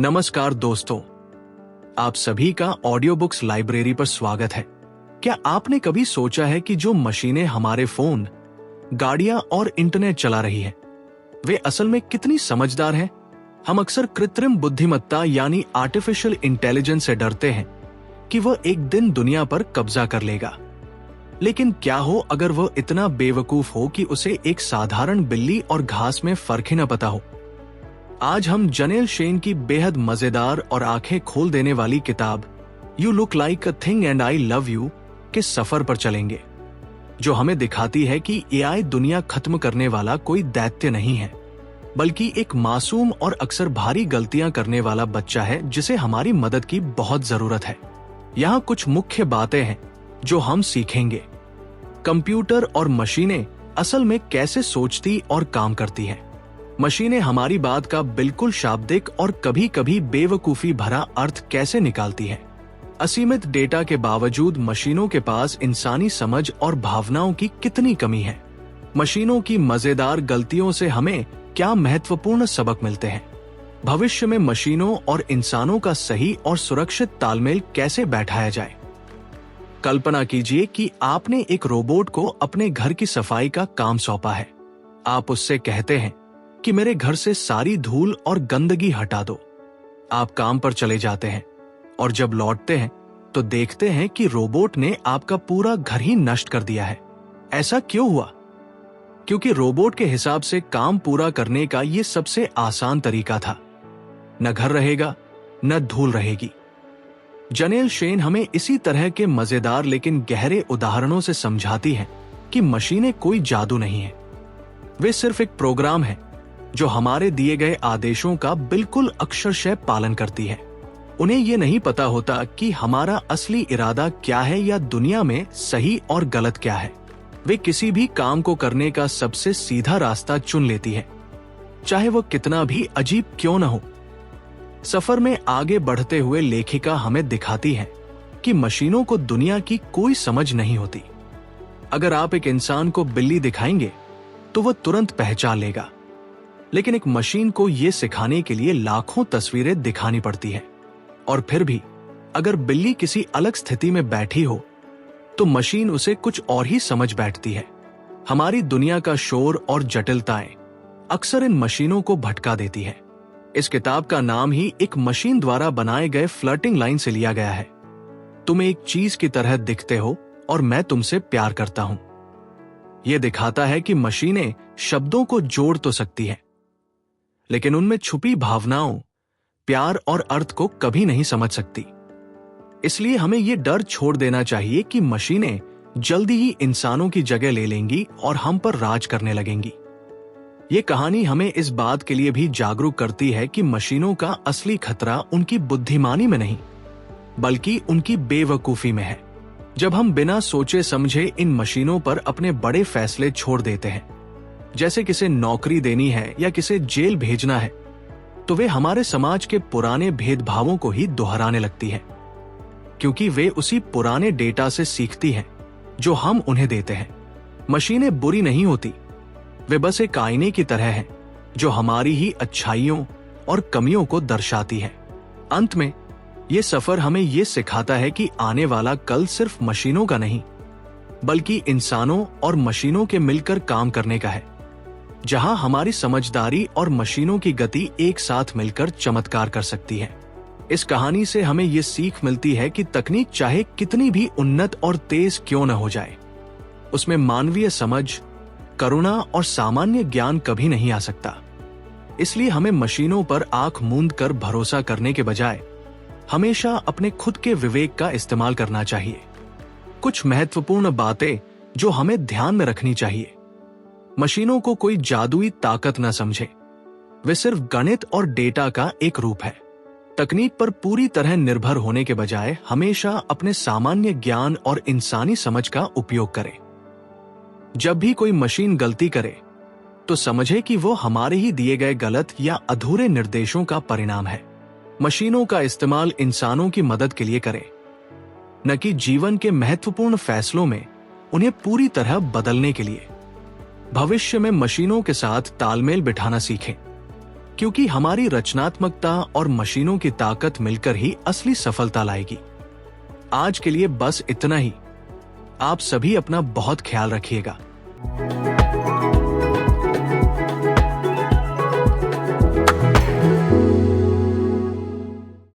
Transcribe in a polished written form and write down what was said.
नमस्कार दोस्तों, आप सभी का ऑडियो बुक्स लाइब्रेरी पर स्वागत है। क्या आपने कभी सोचा है कि जो मशीनें हमारे फोन, गाड़ियां और इंटरनेट चला रही है, वे असल में कितनी समझदार हैं? हम अक्सर कृत्रिम बुद्धिमत्ता यानी आर्टिफिशियल इंटेलिजेंस से डरते हैं कि वह एक दिन दुनिया पर कब्जा कर लेगा। लेकिन क्या हो अगर वह इतना बेवकूफ हो कि उसे एक साधारण बिल्ली और घास में फर्क ही न पता हो। आज हम जनेल शेन की बेहद मजेदार और आंखें खोल देने वाली किताब you look like a thing and I love you के सफर पर चलेंगे, जो हमें दिखाती है कि एआई दुनिया खत्म करने वाला कोई दैत्य नहीं है, बल्कि एक मासूम और अक्सर भारी गलतियां करने वाला बच्चा है जिसे हमारी मदद की बहुत जरूरत है। यहाँ कुछ मुख्य बातें हैं जो हम सीखेंगे। कंप्यूटर और मशीनें असल में कैसे सोचती और काम करती हैं। मशीनें हमारी बात का बिल्कुल शाब्दिक और कभी कभी बेवकूफी भरा अर्थ कैसे निकालती हैं। असीमित डेटा के बावजूद मशीनों के पास इंसानी समझ और भावनाओं की कितनी कमी है। मशीनों की मजेदार गलतियों से हमें क्या महत्वपूर्ण सबक मिलते हैं। भविष्य में मशीनों और इंसानों का सही और सुरक्षित तालमेल कैसे बैठाया जाए। कल्पना कीजिए कि आपने एक रोबोट को अपने घर की सफाई का काम सौंपा है। आप उससे कहते हैं कि मेरे घर से सारी धूल और गंदगी हटा दो। आप काम पर चले जाते हैं और जब लौटते हैं तो देखते हैं कि रोबोट ने आपका पूरा घर ही नष्ट कर दिया है। ऐसा क्यों हुआ? क्योंकि रोबोट के हिसाब से काम पूरा करने का ये सबसे आसान तरीका था। न घर रहेगा, न धूल रहेगी। जनेल शेन हमें इसी तरह के मजेदार लेकिन गहरे उदाहरणों से समझाती है कि मशीनें कोई जादू नहीं है। वे सिर्फ एक प्रोग्राम है जो हमारे दिए गए आदेशों का बिल्कुल अक्षरशः पालन करती है। उन्हें यह नहीं पता होता कि हमारा असली इरादा क्या है या दुनिया में सही और गलत क्या है। वे किसी भी काम को करने का सबसे सीधा रास्ता चुन लेती है, चाहे वह कितना भी अजीब क्यों न हो। सफर में आगे बढ़ते हुए लेखिका हमें दिखाती है कि मशीनों को दुनिया की कोई समझ नहीं होती। अगर आप एक इंसान को बिल्ली दिखाएंगे तो वह तुरंत पहचान लेगा, लेकिन एक मशीन को यह सिखाने के लिए लाखों तस्वीरें दिखानी पड़ती है। और फिर भी अगर बिल्ली किसी अलग स्थिति में बैठी हो तो मशीन उसे कुछ और ही समझ बैठती है। हमारी दुनिया का शोर और जटिलताएं अक्सर इन मशीनों को भटका देती है। इस किताब का नाम ही एक मशीन द्वारा बनाए गए फ्लर्टिंग लाइन से लिया गया है। तुम एक चीज की तरह दिखते हो और मैं तुमसे प्यार करता हूं। यह दिखाता है कि मशीनें शब्दों को जोड़ तो सकती हैं, लेकिन उनमें छुपी भावनाओं, प्यार और अर्थ को कभी नहीं समझ सकती। इसलिए हमें यह डर छोड़ देना चाहिए कि मशीनें जल्दी ही इंसानों की जगह ले लेंगी और हम पर राज करने लगेंगी। ये कहानी हमें इस बात के लिए भी जागरूक करती है कि मशीनों का असली खतरा उनकी बुद्धिमानी में नहीं, बल्कि उनकी बेवकूफी में है। जब हम बिना सोचे समझे इन मशीनों पर अपने बड़े फैसले छोड़ देते हैं, जैसे किसे नौकरी देनी है या किसे जेल भेजना है, तो वे हमारे समाज के पुराने भेदभावों को ही दोहराने लगती है, क्योंकि वे उसी पुराने डेटा से सीखती हैं जो हम उन्हें देते हैं। मशीनें बुरी नहीं होती, वे बस एक आईने की तरह हैं जो हमारी ही अच्छाइयों और कमियों को दर्शाती है। अंत में ये सफर हमें ये सिखाता है कि आने वाला कल सिर्फ मशीनों का नहीं, बल्कि इंसानों और मशीनों के मिलकर काम करने का है, जहां हमारी समझदारी और मशीनों की गति एक साथ मिलकर चमत्कार कर सकती है। इस कहानी से हमें ये सीख मिलती है कि तकनीक चाहे कितनी भी उन्नत और तेज क्यों न हो जाए, उसमें मानवीय समझ, करुणा और सामान्य ज्ञान कभी नहीं आ सकता। इसलिए हमें मशीनों पर आंख मूंद कर भरोसा करने के बजाय हमेशा अपने खुद के विवेक का इस्तेमाल करना चाहिए। कुछ महत्वपूर्ण बातें जो हमें ध्यान में रखनी चाहिए। मशीनों को कोई जादुई ताकत न समझे, वे सिर्फ गणित और डेटा का एक रूप है। तकनीक पर पूरी तरह निर्भर होने के बजाय हमेशा अपने सामान्य ज्ञान और इंसानी समझ का उपयोग करें। जब भी कोई मशीन गलती करे तो समझे कि वो हमारे ही दिए गए गलत या अधूरे निर्देशों का परिणाम है। मशीनों का इस्तेमाल इंसानों की मदद के लिए करें, न कि जीवन के महत्वपूर्ण फैसलों में उन्हें पूरी तरह बदलने के लिए। भविष्य में मशीनों के साथ तालमेल बिठाना सीखें, क्योंकि हमारी रचनात्मकता और मशीनों की ताकत मिलकर ही असली सफलता लाएगी। आज के लिए बस इतना ही। आप सभी अपना बहुत ख्याल रखिएगा।